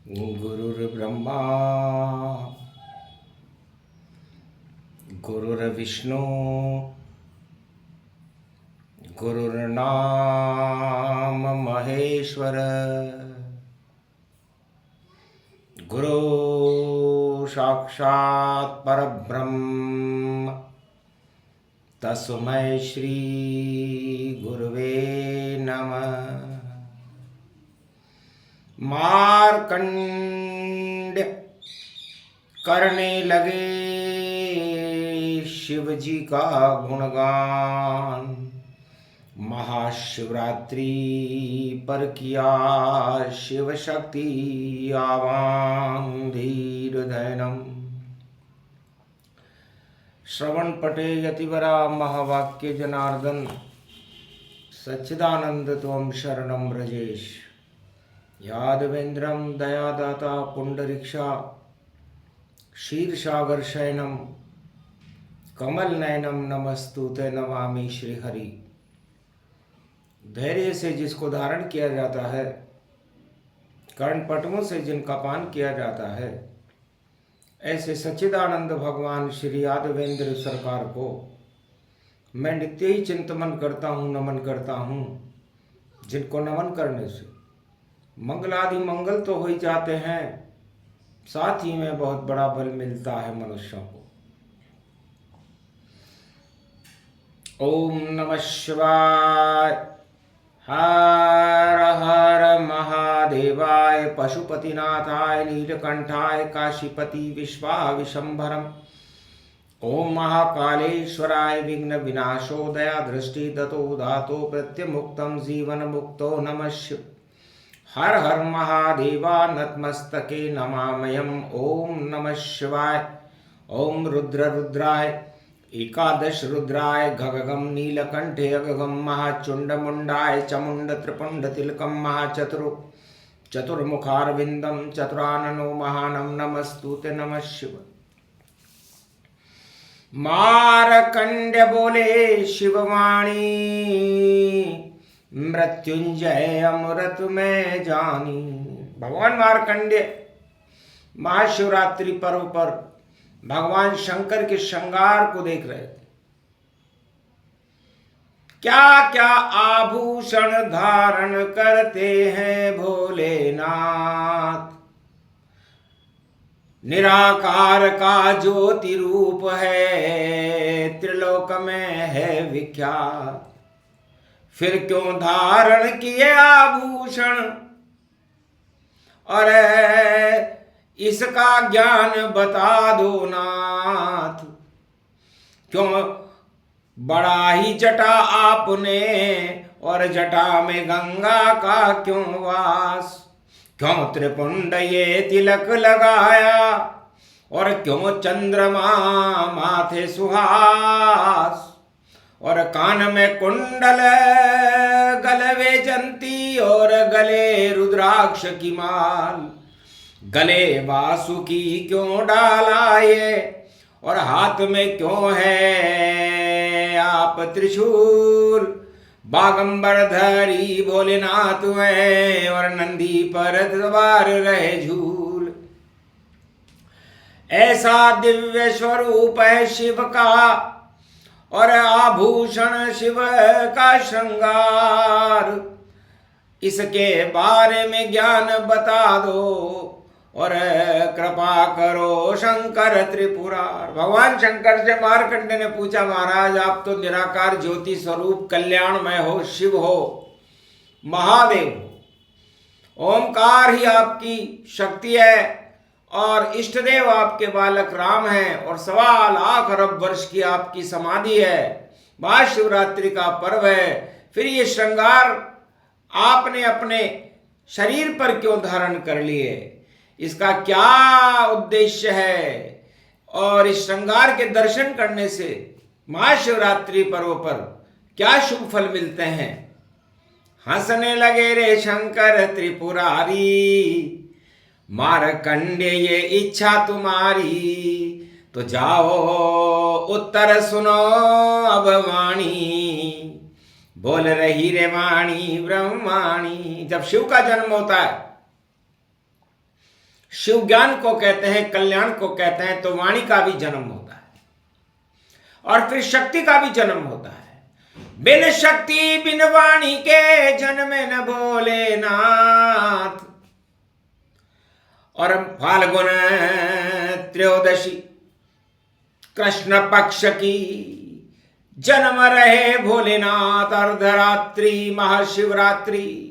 गुरुर्ब्रह्मा गुरुर्विष्णु गुरुर्नाम महेश्वर गुरु साक्षात् परब्रह्म तस्मै श्री गुरुवे नमः। मार्कंड करने लगे शिव जी का गुणगान, महाशिवरात्रि पर किया शिव शक्ति आवाहन धीर धैनम। श्रवण पटे यतिवरा महावाक्य जनार्दन, सच्चिदानंद त्वं शरणं व्रजेश। यादवेन्द्रं दयादाता पुंडरीक्षा, क्षीरसागर शयनम कमल नयनम नमस्तुते नमामि श्रीहरि। धैर्य से जिसको धारण किया जाता है, कर्णपटमों से जिनका पान किया जाता है, ऐसे सच्चिदानंद भगवान श्री यादवेंद्र सरकार को मैं नित्य ही चिंतन करता हूँ, नमन करता हूँ। जिनको नमन करने से मंगलादि मंगल तो हो ही जाते हैं, साथ ही में बहुत बड़ा बल मिलता है मनुष्यों को। ओम नमः शिवाय। हर हर महादेवाय, पशुपतिनाथाय नीलकंठाय काशीपति विश्वाविशंभरम। ओम महाकालेश्वराय विघ्न विनाशो दया दृष्टि दतो धातो प्रत्यमुक्तम जीवन मुक्तो नमः शिव। हर हर महादेवा नतमस्तके नमामयम। ओम नमः शिवाय। ओम रुद्र रुद्राय एकादश रुद्राय गगगम नीलकंठे अगगम महाचुंड मुंडाय चमुंड त्रिपुंड तिलकम महाचतुर चतुर्मुखारविंदम चतुराननो महानम नमस्तुते नमः शिव। मारकंड बोले शिववाणी, मृत्युंजय अमृत में जानी। भगवान मार्कंडेय महाशिवरात्रि पर्व पर भगवान शंकर के श्रृंगार को देख रहे थे। क्या क्या आभूषण धारण करते हैं भोलेनाथ, निराकार का ज्योति रूप है, त्रिलोक में है विख्यात। फिर क्यों धारण किए आभूषण, और इसका ज्ञान बता दो नाथ। क्यों बड़ा ही जटा आपने, और जटा में गंगा का क्यों वास। क्यों त्रिपुंड ये तिलक लगाया, और क्यों चंद्रमा माथे सुहास। और कान में कुंडल गलवे जंती, और गले रुद्राक्ष की माल। गले वासुकी क्यों डाला ये, और हाथ में क्यों है आप त्रिशूल। बागंबर धरी भोलेनाथ हैं, और नंदी पर सवार रहे झूल। ऐसा दिव्य स्वरूप है शिव का, और आभूषण शिव का श्रृंगार। इसके बारे में ज्ञान बता दो, और कृपा करो शंकर त्रिपुरार। भगवान शंकर से मार्कंड ने पूछा, महाराज आप तो निराकार ज्योति स्वरूप कल्याणमय हो, शिव हो, महादेव हो। ओमकार ही आपकी शक्ति है, और इष्ट देव आपके बालक राम हैं, और 1.25 अरब वर्ष की आपकी समाधि है। महाशिवरात्रि का पर्व है, फिर ये श्रृंगार आपने अपने शरीर पर क्यों धारण कर लिए, इसका क्या उद्देश्य है। और इस श्रृंगार के दर्शन करने से महाशिवरात्रि पर्व पर क्या शुभ फल मिलते हैं। हंसने लगे रे शंकर त्रिपुरारी, मारकंडे ये इच्छा तुम्हारी। तो जाओ उत्तर सुनो अब वाणी, बोल रही रे वाणी ब्रह्माणी। जब शिव का जन्म होता है शिव ज्ञान को कहते हैं, कल्याण को कहते हैं, तो वाणी का भी जन्म होता है और फिर शक्ति का भी जन्म होता है। बिन शक्ति बिन वाणी के जन्म न भोलेनाथ। और फाल्गुन त्रयोदशी कृष्ण पक्ष की जन्म रहे भोलेनाथ, अर्धरात्रि महाशिवरात्रि।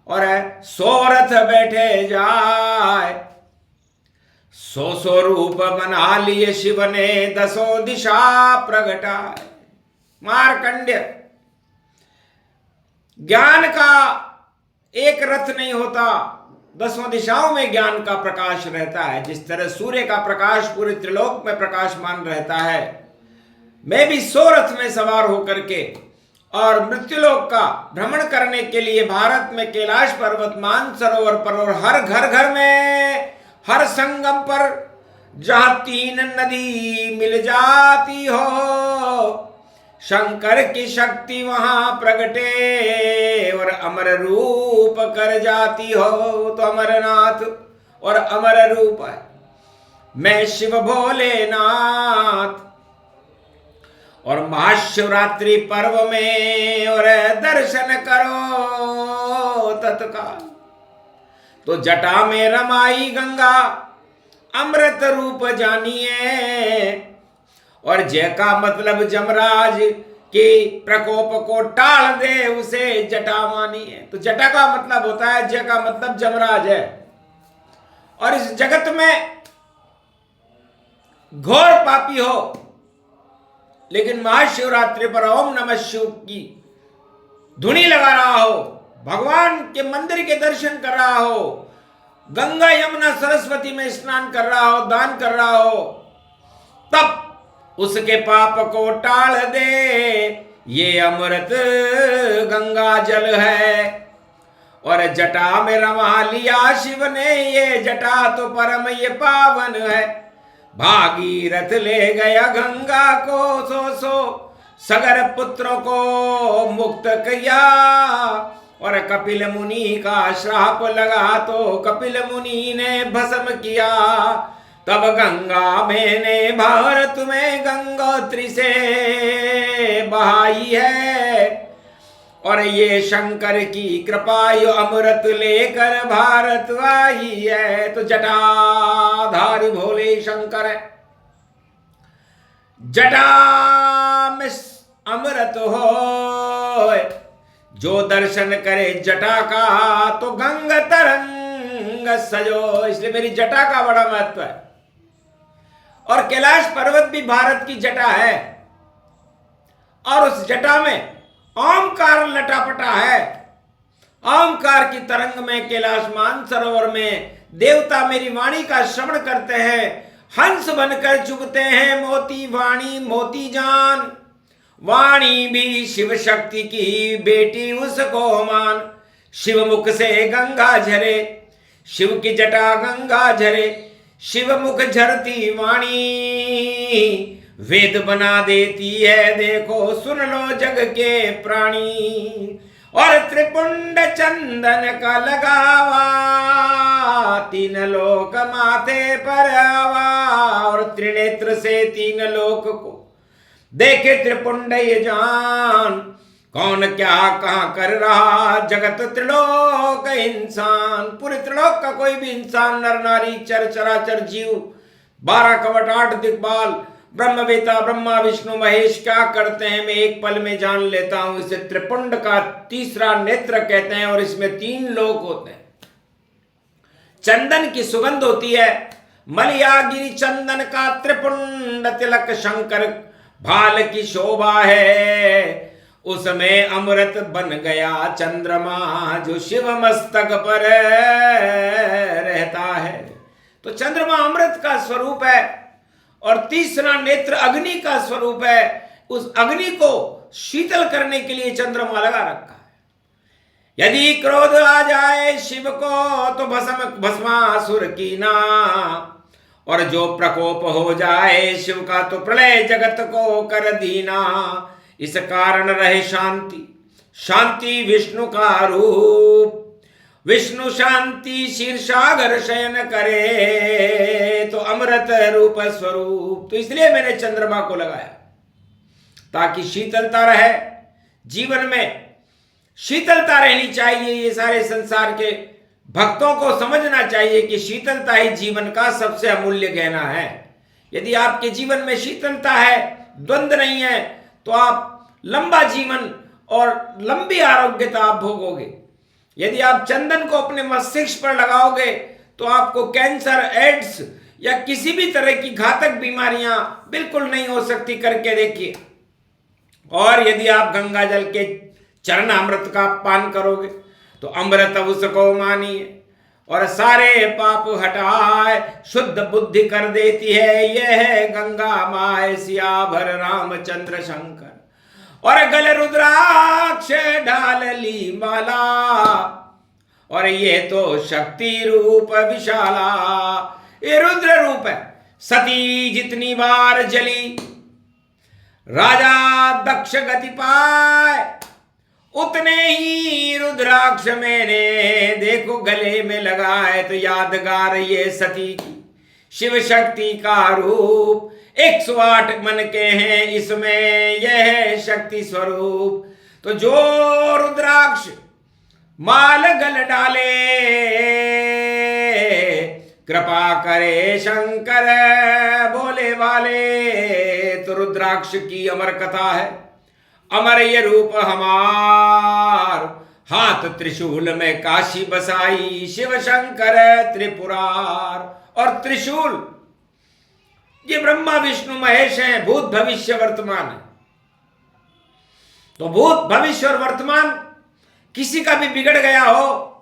और सोरथ बैठे जाए, सो रूप बना लिए शिव ने, दसों दिशा प्रगटाए। मार्कंड्य, ज्ञान का एक रथ नहीं होता, दसों दिशाओं में ज्ञान का प्रकाश रहता है। जिस तरह सूर्य का प्रकाश पूरे त्रिलोक में प्रकाशमान रहता है, मैं भी सो रथ में सवार होकर के और मृत्युलोक का भ्रमण करने के लिए भारत में कैलाश पर्वत, मानसरोवर पर और हर घर घर में, हर संगम पर जहां तीन नदी मिल जाती हो, शंकर की शक्ति वहां प्रगटे और अमर रूप कर जाती हो। तो अमरनाथ और अमर रूप है, मैं शिव भोलेनाथ। और महाशिवरात्रि पर्व में और दर्शन करो तत्काल, तो जटा में रमाई गंगा अमृत रूप जानिए। और जय का मतलब जमराज के प्रकोप को टाल दे, उसे जटा मानिए। तो जटा का मतलब होता है, जय का मतलब जमराज है। और इस जगत में घोर पापी हो, लेकिन महाशिवरात्रि पर ओम नमः शिव की धुनी लगा रहा हो, भगवान के मंदिर के दर्शन कर रहा हो, गंगा यमुना सरस्वती में स्नान कर रहा हो, दान कर रहा हो, तब उसके पाप को टाल दे। ये अमृत गंगा जल है। और जटा में रमा लिया शिव ने, ये जटा तो परम ये पावन है। भागीरथ ले गया गंगा को, सो सगर पुत्रों को मुक्त किया। और कपिल मुनि का श्राप लगा, तो कपिल मुनि ने भस्म किया। तब गंगा मैंने भारत में गंगोत्री से बहाई है। और ये शंकर की कृपा यो अमृत लेकर भारत आई है। तो जटाधारी भोले शंकर है, जटा में अमृत हो। जो दर्शन करे जटा का, तो गंग तरंग सजो। इसलिए मेरी जटा का बड़ा महत्व है। और कैलाश पर्वत भी भारत की जटा है, और उस जटा में ओमकार लटापटा है। ओमकार की तरंग में कैलाश मानसरोवर में देवता मेरी वाणी का श्रवण करते हैं, हंस बनकर चुभते हैं मोती वाणी मोती जान। वाणी भी शिव शक्ति की बेटी उसको मान। शिव मुख से गंगा झरे, शिव की जटा गंगा झरे, शिव मुख झरती वाणी वेद बना देती है। देखो सुन लो जग के प्राणी। और त्रिपुंड चंदन का लगावा, तीन लोक माथे पर आवा। और त्रिनेत्र से तीन लोक को देखे त्रिपुंड ये जान। कौन क्या कहां कर रहा जगत त्रिलोक इंसान। पूरे त्रिलोक का कोई भी इंसान, नर नारी चर चराचर जीव, 12 कवट 8 दिक्पाल, ब्रह्मवेता ब्रह्मा विष्णु महेश क्या करते हैं, मैं एक पल में जान लेता हूं। इसे त्रिपुंड का तीसरा नेत्र कहते हैं। और इसमें 3 लोक होते हैं। चंदन की सुगंध होती है, मलियागिरी चंदन का त्रिपुंड तिलक शंकर भाल की शोभा है। उसमें अमृत बन गया चंद्रमा, जो शिव मस्तक पर रहता है। तो चंद्रमा अमृत का स्वरूप है। और तीसरा नेत्र अग्नि का स्वरूप है। उस अग्नि को शीतल करने के लिए चंद्रमा लगा रखा है। यदि क्रोध आ जाए शिव को, तो भस्मासुर कीना। और जो प्रकोप हो जाए शिव का, तो प्रलय जगत को कर दीना। इस कारण रहे शांति, शांति विष्णु का रूप। विष्णु शांति क्षीरसागर शयन करे, तो अमृत रूप स्वरूप। तो इसलिए मैंने चंद्रमा को लगाया ताकि शीतलता रहे जीवन में, शीतलता रहनी चाहिए। ये सारे संसार के भक्तों को समझना चाहिए कि शीतलता ही जीवन का सबसे अमूल्य गहना है। यदि आपके जीवन में शीतलता है, द्वंद्व नहीं है, तो आप लंबा जीवन और लंबी आरोग्यता आप भोगोगे। यदि आप चंदन को अपने मस्तिष्क पर लगाओगे तो आपको कैंसर, एड्स या किसी भी तरह की घातक बीमारियां बिल्कुल नहीं हो सकती, करके देखिए। और यदि आप गंगा जल के चरण अमृत का पान करोगे तो अमृत उसको मानिए और सारे पाप हटाए, शुद्ध बुद्धि कर देती है। यह है गंगा माय सियाभर रामचंद्र शंकर। और गल रुद्राक्ष डाल ली माला, और ये तो शक्ति रूप विशाला। ये रुद्र रूप है। सती जितनी बार जली राजा दक्ष गति पाए, उतने ही रुद्राक्ष मैंने देखो गले में लगाए। तो यादगार ये सती की शिव शक्ति का रूप। 108 मन के हैं इसमें, यह है शक्ति स्वरूप। तो जो रुद्राक्ष माल गल डाले, कृपा करे शंकर बोले वाले। तो रुद्राक्ष की अमर कथा है, अमर ये रूप हमार। हाथ त्रिशूल में काशी बसाई, शिव शंकर त्रिपुरार। और त्रिशूल ये ब्रह्मा विष्णु महेश हैं, भूत भविष्य वर्तमान है। तो भूत भविष्य और वर्तमान किसी का भी बिगड़ गया हो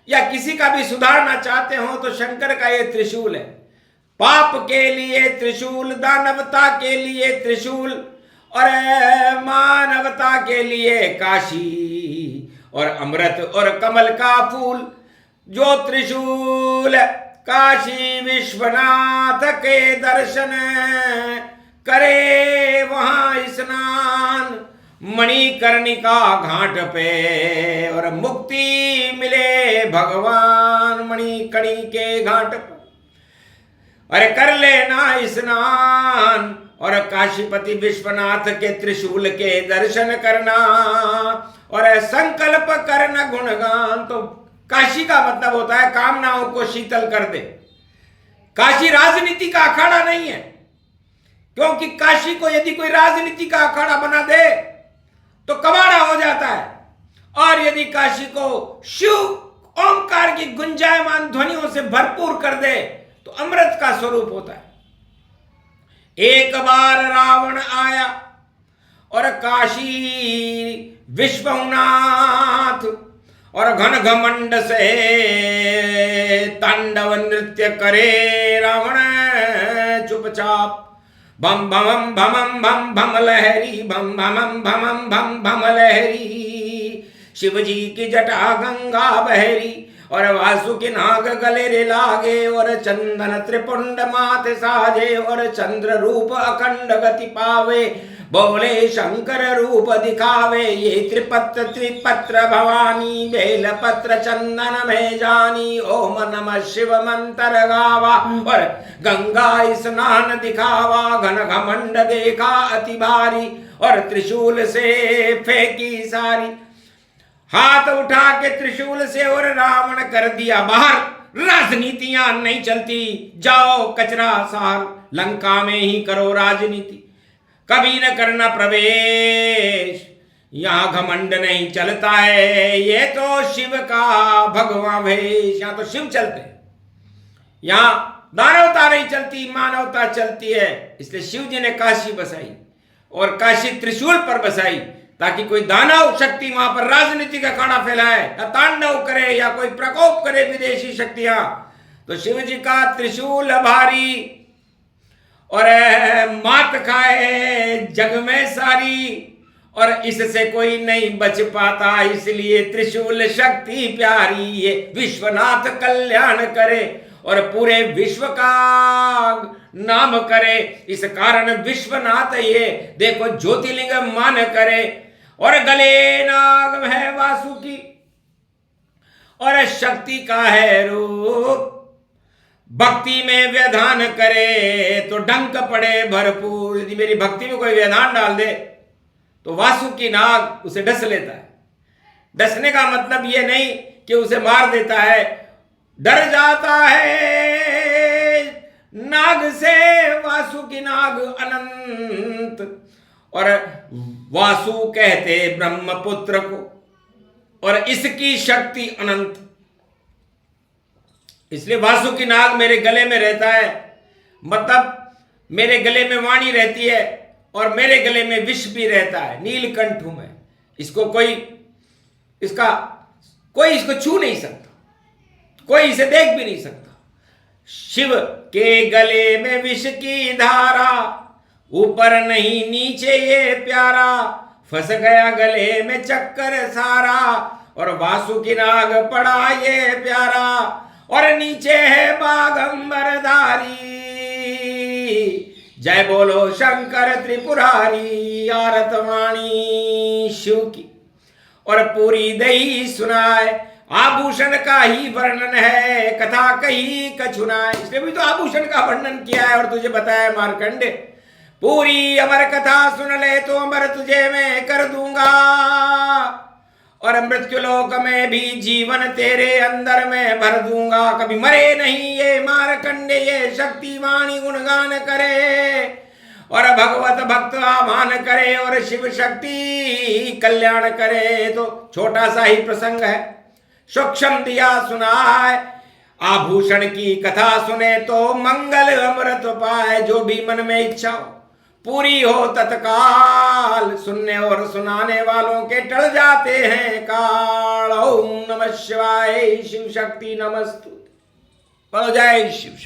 या किसी का भी सुधारना चाहते हो तो शंकर का ये त्रिशूल है। पाप के लिए त्रिशूल, दानवता के लिए त्रिशूल, और मानवता के लिए काशी और अमृत और कमल का फूल। जो त्रिशूल काशी विश्वनाथ के दर्शन करे, वहां स्नान मणिकर्णिका घाट पे, और मुक्ति मिले भगवान मणिकर्णी के घाट पर। अरे कर लेना स्नान और काशीपति विश्वनाथ के त्रिशूल के दर्शन करना, और संकल्प करना गुणगान। तो काशी का मतलब होता है कामनाओं को शीतल कर दे। काशी राजनीति का अखाड़ा नहीं है, क्योंकि काशी को यदि कोई राजनीति का अखाड़ा बना दे तो कबाड़ा हो जाता है। और यदि काशी को शिव ओंकार की गुंजायमान ध्वनियों से भरपूर कर दे तो अमृत का स्वरूप होता है। एक बार रावण आया और काशी विश्वनाथ, और घन घमंड से तांडव नृत्य करे रावण चुपचाप। बम भम भम भम भम लहरी, बम भम भम भम भम लहरी। शिव जी की जटा गंगा बहरी, और वासुकी नाग गले रे लागे, और चंदन त्रिपुंड माथे साजे, और चंद्र रूप अखंड गति पावे। बोले शंकर रूप दिखावे, ये त्रिपत्र त्रिपत्र भवानी, बेल पत्र चंदन में जानी। ओम नमः शिव मंत्र गावा, और गंगा स्नान दिखावा। घन घमंड देखा अति भारी, और त्रिशूल से फेंकी सारी। हाथ उठा के त्रिशूल से और रावण कर दिया बाहर। राजनीतियां नहीं चलती, जाओ कचरा सार, लंका में ही करो राजनीति, कभी न करना प्रवेश। यहां घमंड नहीं चलता है, ये तो शिव का भगवान वेश। यहां तो शिव चलते हैं, यहां दानवता नहीं चलती, मानवता चलती है। इसलिए शिव जी ने काशी बसाई और काशी त्रिशूल पर बसाई, ताकि कोई दानव शक्ति वहां पर राजनीति का खाना फैलाए या तांडव करे या कोई प्रकोप करे विदेशी शक्तियां। तो शिव जी का त्रिशूल भारी, और मात खाए जग में सारी, और इससे कोई नहीं बच पाता। इसलिए त्रिशूल शक्ति प्यारी, ये विश्वनाथ कल्याण करे और पूरे विश्व का नाम करे। इस कारण विश्वनाथ ये देखो ज्योतिर्लिंग मान करे। और गले नाग है वासुकी, और शक्ति का है रूप। भक्ति में व्यवधान करे तो डंक पड़े भरपूर। यदि मेरी भक्ति में कोई व्यवधान डाल दे तो वासुकी नाग उसे डस लेता है। डसने का मतलब यह नहीं कि उसे मार देता है, डर जाता है नाग से वासुकी नाग अनंत। और वासु कहते ब्रह्मपुत्र को, और इसकी शक्ति अनंत। इसलिए वासुकी नाग मेरे गले में रहता है, मतलब मेरे गले में वाणी रहती है और मेरे गले में विष भी रहता है। नीलकंठ हूं मैं। इसको कोई इसको छू नहीं सकता, कोई इसे देख भी नहीं सकता। शिव के गले में विष की धारा, ऊपर नहीं नीचे ये प्यारा, फंस गया गले में चक्कर सारा, और वासुकी नाग पड़ा ये प्यारा, और नीचे है बागंबरधारी। जय बोलो शंकर त्रिपुरारी। आरतवाणी शिव की और पूरी दही सुनाए, आभूषण का ही वर्णन है, कथा कही कछुनाए। इसलिए भी तो आभूषण का वर्णन किया है और तुझे बताया मार्कंडे। पूरी अमर कथा सुन ले तो अमर तुझे मैं कर दूंगा, और मृत्युलोक में भी जीवन तेरे अंदर में भर दूंगा। कभी मरे नहीं ये मार्कंडे, ये शक्तिवाणी गुणगान करे और भगवत भक्त आह्वान करे और शिव शक्ति कल्याण करे। तो छोटा सा ही प्रसंग है, सूक्ष्म दिया सुनाए। आभूषण की कथा सुने तो मंगल अमृत पाए। जो भी मन में इच्छा हो पूरी हो तत्काल, सुनने और सुनाने वालों के टल जाते हैं काल। ओम नमः शिवाय। शिव शक्ति नमस्तु। बोलो जय शिव।